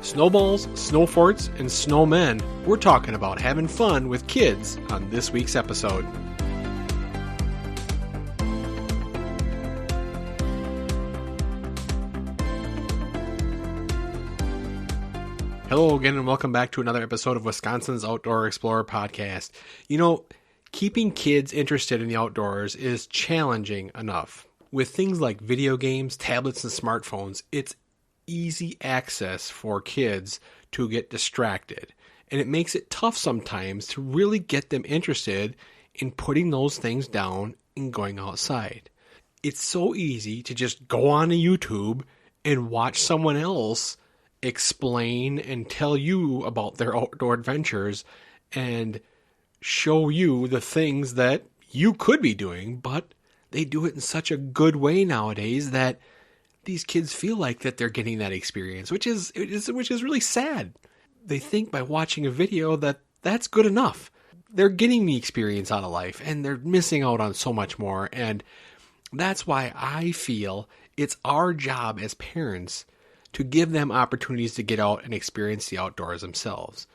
Snowballs, snow forts, and snowmen. We're talking about having fun with kids on this week's episode. Hello again and welcome back to another episode of Wisconsin's Outdoor Explorer podcast. You know, keeping kids interested in the outdoors is challenging enough. With things like video games, tablets, and smartphones, it's easy access for kids to get distracted. And it makes it tough sometimes to really get them interested in putting those things down and going outside. It's so easy to just go on to YouTube and watch someone else explain and tell you about their outdoor adventures and show you the things that you could be doing, but they do it in such a good way nowadays that these kids feel like that they're getting that experience, which is really sad. They think by watching a video that that's good enough. They're getting the experience out of life and they're missing out on so much more. And that's why I feel it's our job as parents to give them opportunities to get out and experience the outdoors themselves.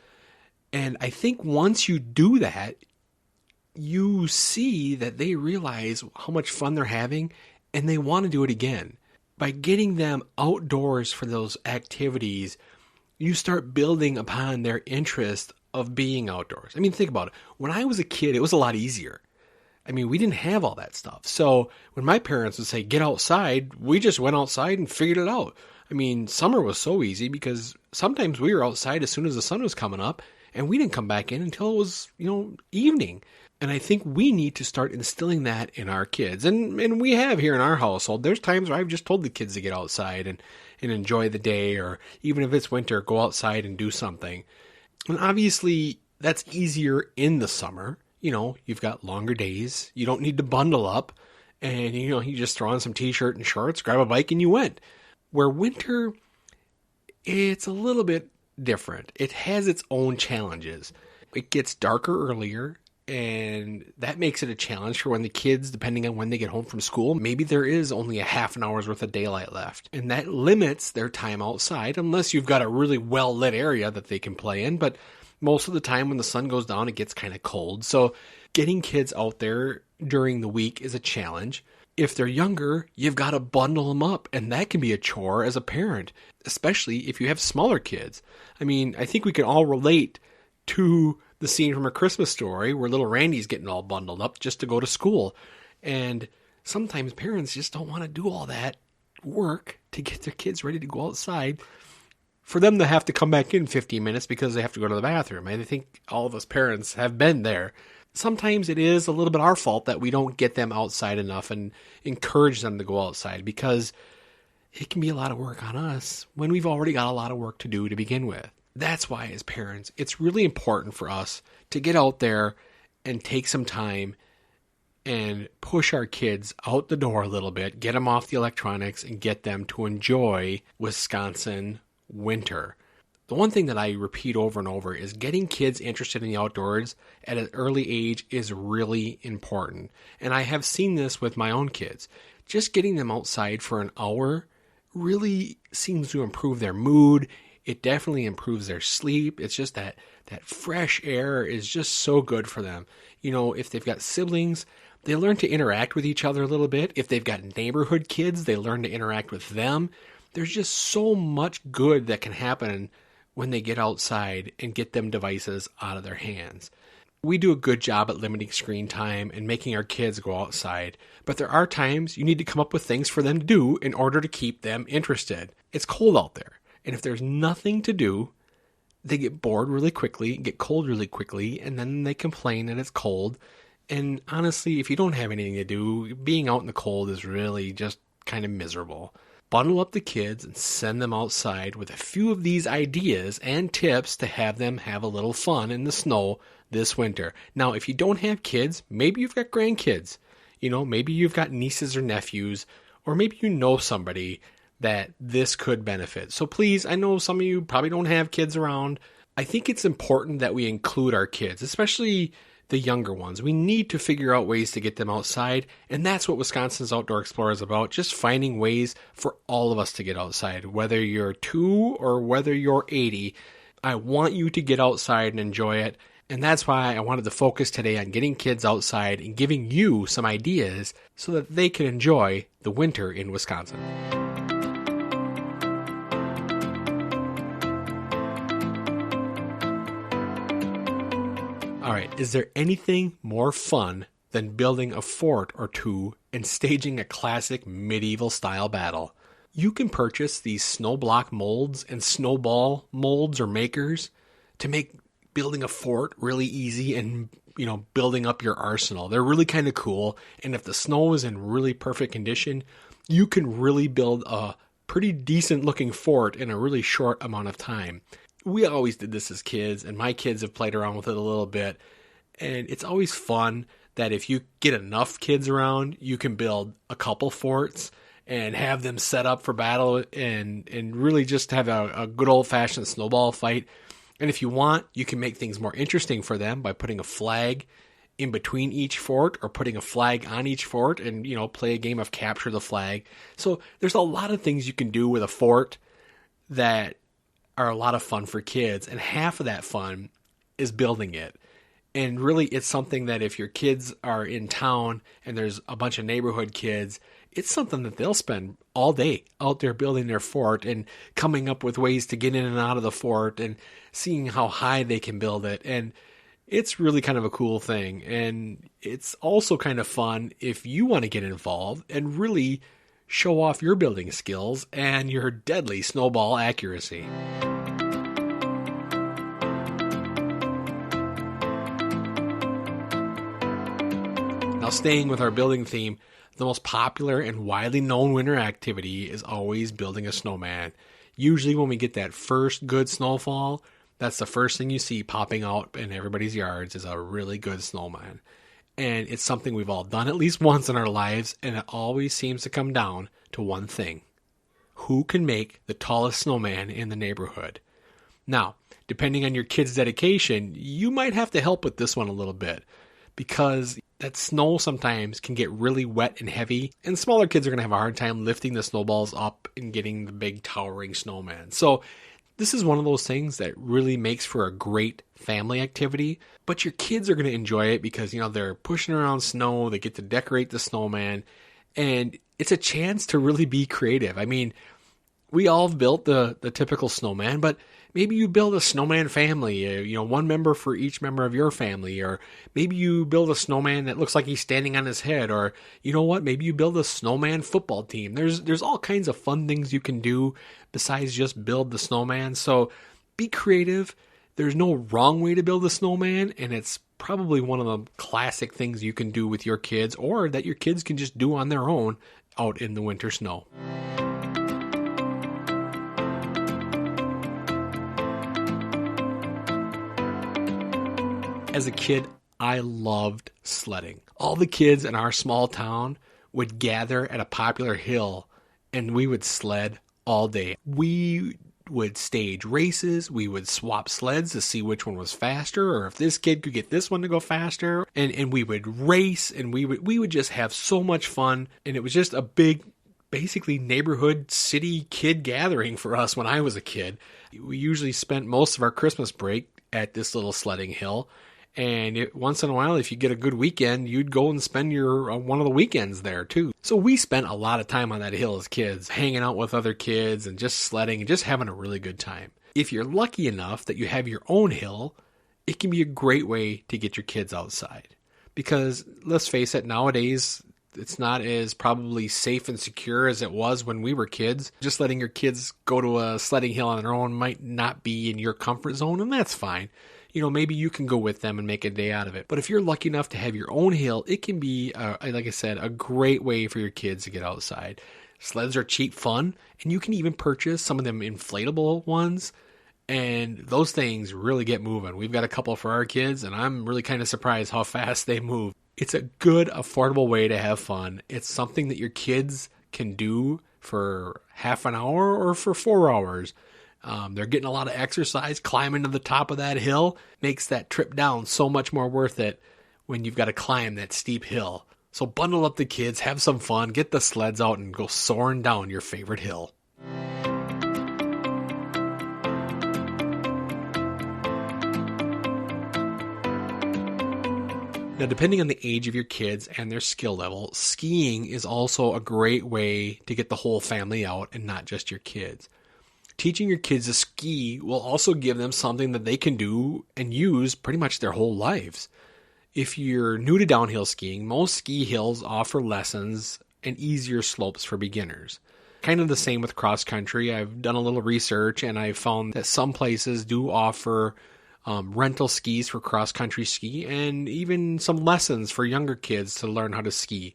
And I think once you do that, you see that they realize how much fun they're having and they want to do it again. By getting them outdoors for those activities, you start building upon their interest of being outdoors. I mean, think about it. When I was a kid, it was a lot easier. I mean, we didn't have all that stuff. So when my parents would say, get outside, we just went outside and figured it out. I mean, summer was so easy because sometimes we were outside as soon as the sun was coming up and we didn't come back in until it was, evening. And I think we need to start instilling that in our kids. And we have here in our household. There's times where I've just told the kids to get outside and enjoy the day, or even if it's winter, go outside and do something. And obviously, that's easier in the summer. You've got longer days. You don't need to bundle up. And, you just throw on some t-shirt and shorts, grab a bike, and you went. Where winter, it's a little bit different. It has its own challenges. It gets darker earlier. And that makes it a challenge for when the kids, depending on when they get home from school, maybe there is only a half an hour's worth of daylight left. And that limits their time outside, unless you've got a really well-lit area that they can play in. But most of the time when the sun goes down, it gets kind of cold. So getting kids out there during the week is a challenge. If they're younger, you've got to bundle them up. And that can be a chore as a parent, especially if you have smaller kids. I mean, I think we can all relate to the scene from A Christmas Story where little Randy's getting all bundled up just to go to school. And sometimes parents just don't want to do all that work to get their kids ready to go outside for them to have to come back in 15 minutes because they have to go to the bathroom. And I think all of us parents have been there. Sometimes it is a little bit our fault that we don't get them outside enough and encourage them to go outside, because it can be a lot of work on us when we've already got a lot of work to do to begin with. That's why, as parents, it's really important for us to get out there and take some time and push our kids out the door a little bit, get them off the electronics, and get them to enjoy Wisconsin winter. The one thing that I repeat over and over is getting kids interested in the outdoors at an early age is really important. And I have seen this with my own kids. Just getting them outside for an hour really seems to improve their mood. It definitely improves their sleep. It's just that fresh air is just so good for them. If they've got siblings, they learn to interact with each other a little bit. If they've got neighborhood kids, they learn to interact with them. There's just so much good that can happen when they get outside and get them devices out of their hands. We do a good job at limiting screen time and making our kids go outside, but there are times you need to come up with things for them to do in order to keep them interested. It's cold out there. And if there's nothing to do, they get bored really quickly, get cold really quickly, and then they complain that it's cold. And honestly, if you don't have anything to do, being out in the cold is really just kind of miserable. Bundle up the kids and send them outside with a few of these ideas and tips to have them have a little fun in the snow this winter. Now, if you don't have kids, maybe you've got grandkids. Maybe you've got nieces or nephews, or maybe you know somebody that this could benefit. So please, I know some of you probably don't have kids around. I think it's important that we include our kids, especially the younger ones. We need to figure out ways to get them outside, and that's what Wisconsin's Outdoor Explorer is about, just finding ways for all of us to get outside. Whether you're 2 or whether you're 80, I want you to get outside and enjoy it, and that's why I wanted to focus today on getting kids outside and giving you some ideas so that they can enjoy the winter in Wisconsin. All right, is there anything more fun than building a fort or two and staging a classic medieval style battle? You can purchase these snow block molds and snowball molds or makers to make building a fort really easy and, building up your arsenal. They're really kind of cool, and if the snow is in really perfect condition, you can really build a pretty decent looking fort in a really short amount of time. We always did this as kids, and my kids have played around with it a little bit. And it's always fun that if you get enough kids around, you can build a couple forts and have them set up for battle and really just have a good old-fashioned snowball fight. And if you want, you can make things more interesting for them by putting a flag in between each fort or putting a flag on each fort and, play a game of capture the flag. So there's a lot of things you can do with a fort that are a lot of fun for kids, and half of that fun is building it. And really, it's something that if your kids are in town and there's a bunch of neighborhood kids, it's something that they'll spend all day out there building their fort and coming up with ways to get in and out of the fort and seeing how high they can build it. And it's really kind of a cool thing. And it's also kind of fun if you want to get involved and really show off your building skills and your deadly snowball accuracy. Now, staying with our building theme, the most popular and widely known winter activity is always building a snowman. Usually when we get that first good snowfall, that's the first thing you see popping out in everybody's yards is a really good snowman. And it's something we've all done at least once in our lives, and it always seems to come down to one thing. Who can make the tallest snowman in the neighborhood? Now, depending on your kid's dedication, you might have to help with this one a little bit, because that snow sometimes can get really wet and heavy, and smaller kids are going to have a hard time lifting the snowballs up and getting the big towering snowman. So this is one of those things that really makes for a great family activity, but your kids are going to enjoy it because, they're pushing around snow, they get to decorate the snowman, and it's a chance to really be creative. I mean, we all have built the typical snowman, but maybe you build a snowman family, one member for each member of your family, or maybe you build a snowman that looks like he's standing on his head, or maybe you build a snowman football team. There's all kinds of fun things you can do besides just build the snowman. So be creative. There's no wrong way to build a snowman, and it's probably one of the classic things you can do with your kids, or that your kids can just do on their own out in the winter snow. As a kid, I loved sledding. All the kids in our small town would gather at a popular hill, and we would sled all day. We would stage races. We would swap sleds to see which one was faster, or if this kid could get this one to go faster. And we would race, and we would just have so much fun. And it was just a big, basically neighborhood city kid gathering for us when I was a kid. We usually spent most of our Christmas break at this little sledding hill. And once in a while, if you get a good weekend, you'd go and spend your one of the weekends there too. So we spent a lot of time on that hill as kids, hanging out with other kids and just sledding and just having a really good time. If you're lucky enough that you have your own hill, it can be a great way to get your kids outside. Because let's face it, nowadays, it's not as probably safe and secure as it was when we were kids. Just letting your kids go to a sledding hill on their own might not be in your comfort zone, and that's fine. Maybe you can go with them and make a day out of it. But if you're lucky enough to have your own hill, it can be, like I said, a great way for your kids to get outside. Sleds are cheap fun, and you can even purchase some of them inflatable ones, and those things really get moving. We've got a couple for our kids, and I'm really kind of surprised how fast they move. It's a good, affordable way to have fun. It's something that your kids can do for half an hour or for 4 hours. They're getting a lot of exercise. Climbing to the top of that hill makes that trip down so much more worth it when you've got to climb that steep hill. So bundle up the kids, have some fun, get the sleds out, and go soaring down your favorite hill. Now, depending on the age of your kids and their skill level, skiing is also a great way to get the whole family out and not just your kids. Teaching your kids to ski will also give them something that they can do and use pretty much their whole lives. If you're new to downhill skiing, most ski hills offer lessons and easier slopes for beginners. Kind of the same with cross country. I've done a little research and I've found that some places do offer rental skis for cross-country ski, and even some lessons for younger kids to learn how to ski.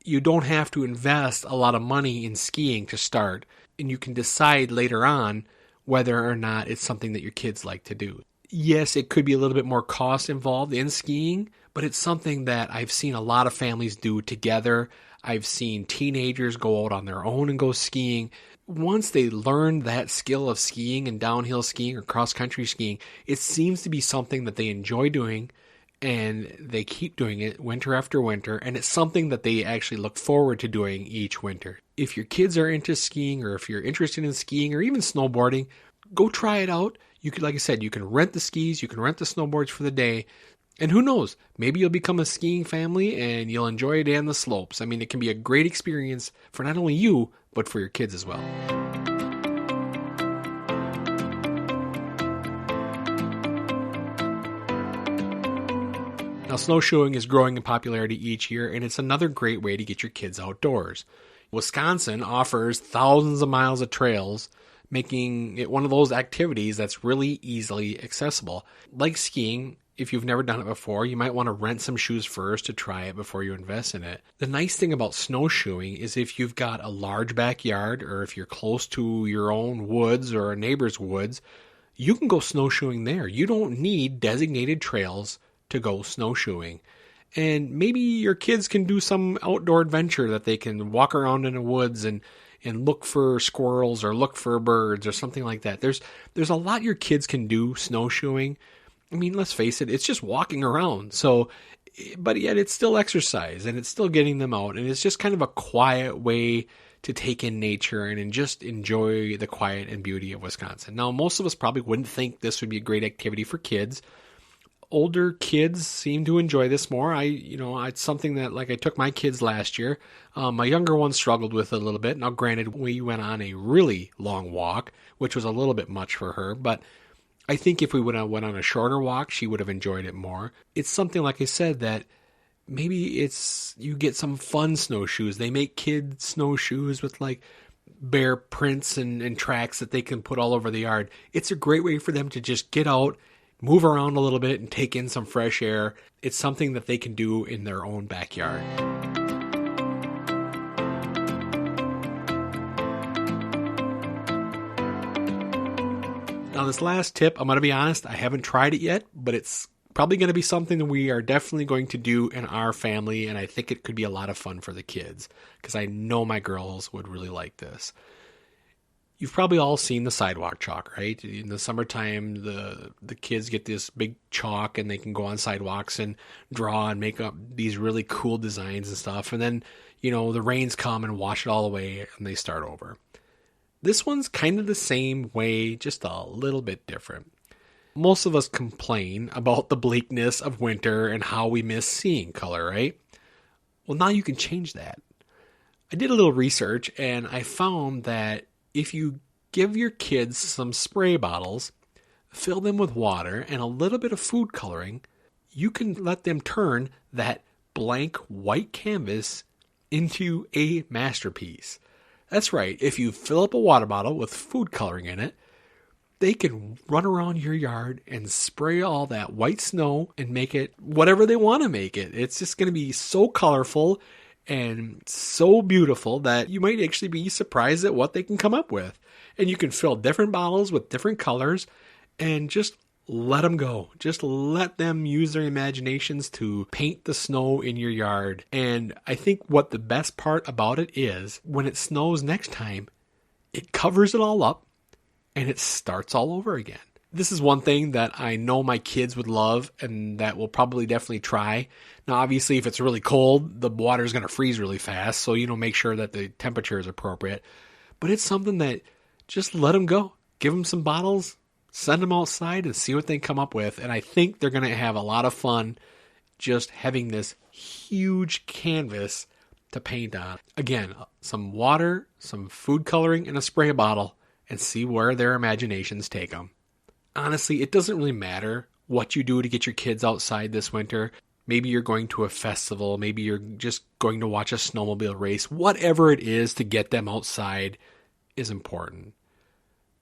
You don't have to invest a lot of money in skiing to start, and you can decide later on whether or not it's something that your kids like to do. Yes, it could be a little bit more cost involved in skiing, but it's something that I've seen a lot of families do together. I've seen teenagers go out on their own and go skiing. Once they learn that skill of skiing and downhill skiing or cross-country skiing, it seems to be something that they enjoy doing, and they keep doing it winter after winter, and it's something that they actually look forward to doing each winter. If your kids are into skiing, or if you're interested in skiing or even snowboarding, go try it out. You could, like I said, you can rent the skis, you can rent the snowboards for the day, and who knows, maybe you'll become a skiing family and you'll enjoy it and the slopes. I mean, it can be a great experience for not only you, but for your kids as well. Now, snowshoeing is growing in popularity each year, and it's another great way to get your kids outdoors. Wisconsin offers thousands of miles of trails, making it one of those activities that's really easily accessible. Like skiing, if you've never done it before, you might want to rent some shoes first to try it before you invest in it. The nice thing about snowshoeing is if you've got a large backyard, or if you're close to your own woods or a neighbor's woods, you can go snowshoeing there. You don't need designated trails to go snowshoeing. And maybe your kids can do some outdoor adventure that they can walk around in the woods and look for squirrels or look for birds or something like that. There's a lot your kids can do snowshoeing. I mean, let's face it, it's just walking around. So, but yet it's still exercise and it's still getting them out. And it's just kind of a quiet way to take in nature and just enjoy the quiet and beauty of Wisconsin. Now, most of us probably wouldn't think this would be a great activity for kids. Older kids seem to enjoy this more. It's something that, like, I took my kids last year. My younger one struggled with it a little bit. Now, granted, we went on a really long walk, which was a little bit much for her, but I think if we went on a shorter walk, she would have enjoyed it more. It's something, like I said, that maybe you get some fun snowshoes. They make kids snowshoes with like bear prints and tracks that they can put all over the yard. It's a great way for them to just get out, move around a little bit, and take in some fresh air. It's something that they can do in their own backyard. Now, this last tip, I'm going to be honest, I haven't tried it yet, but it's probably going to be something that we are definitely going to do in our family, and I think it could be a lot of fun for the kids, because I know my girls would really like this. You've probably all seen the sidewalk chalk, right? In the summertime, the kids get this big chalk, and they can go on sidewalks and draw and make up these really cool designs and stuff, and then, the rains come and wash it all away, and they start over. This one's kind of the same way, just a little bit different. Most of us complain about the bleakness of winter and how we miss seeing color, right? Well, now you can change that. I did a little research and I found that if you give your kids some spray bottles, fill them with water and a little bit of food coloring, you can let them turn that blank white canvas into a masterpiece. That's right, if you fill up a water bottle with food coloring in it, they can run around your yard and spray all that white snow and make it whatever they want to make it. It's just going to be so colorful and so beautiful that you might actually be surprised at what they can come up with. And you can fill different bottles with different colors and just let them go. Just let them use their imaginations to paint the snow in your yard. And I think what the best part about it is when it snows next time, it covers it all up and it starts all over again. This is one thing that I know my kids would love and that we'll probably definitely try. Now, obviously, if it's really cold, the water is going to freeze really fast. So, make sure that the temperature is appropriate. But it's something that just let them go. Give them some bottles, send them outside and see what they come up with. And I think they're going to have a lot of fun just having this huge canvas to paint on. Again, some water, some food coloring, and a spray bottle, and see where their imaginations take them. Honestly, it doesn't really matter what you do to get your kids outside this winter. Maybe you're going to a festival. Maybe you're just going to watch a snowmobile race. Whatever it is to get them outside is important.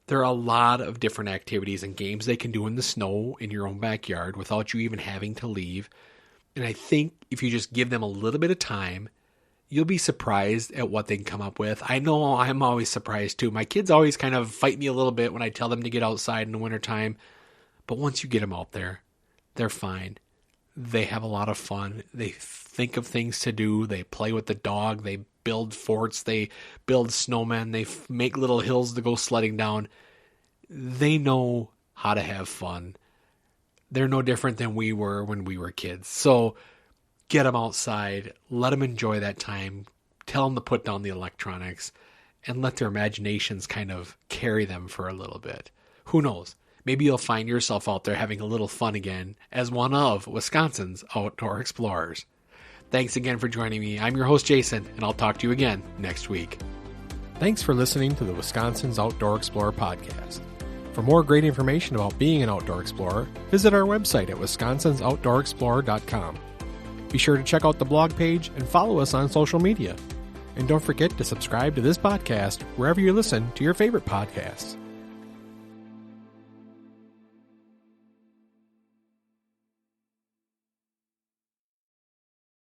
There are a lot of different activities and games they can do in the snow in your own backyard without you even having to leave. And I think if you just give them a little bit of time, you'll be surprised at what they can come up with. I know I'm always surprised too. My kids always kind of fight me a little bit when I tell them to get outside in the wintertime. But once you get them out there, they're fine. They have a lot of fun. They think of things to do. They play with the dog. They build forts. They build snowmen. They make little hills to go sledding down. They know how to have fun. They're no different than we were when we were kids. So get them outside. Let them enjoy that time. Tell them to put down the electronics and let their imaginations kind of carry them for a little bit. Who knows? Maybe you'll find yourself out there having a little fun again as one of Wisconsin's outdoor explorers. Thanks again for joining me. I'm your host, Jason, and I'll talk to you again next week. Thanks for listening to the Wisconsin's Outdoor Explorer podcast. For more great information about being an outdoor explorer, visit our website at wisconsinsoutdoorexplorer.com. Be sure to check out the blog page and follow us on social media. And don't forget to subscribe to this podcast wherever you listen to your favorite podcasts.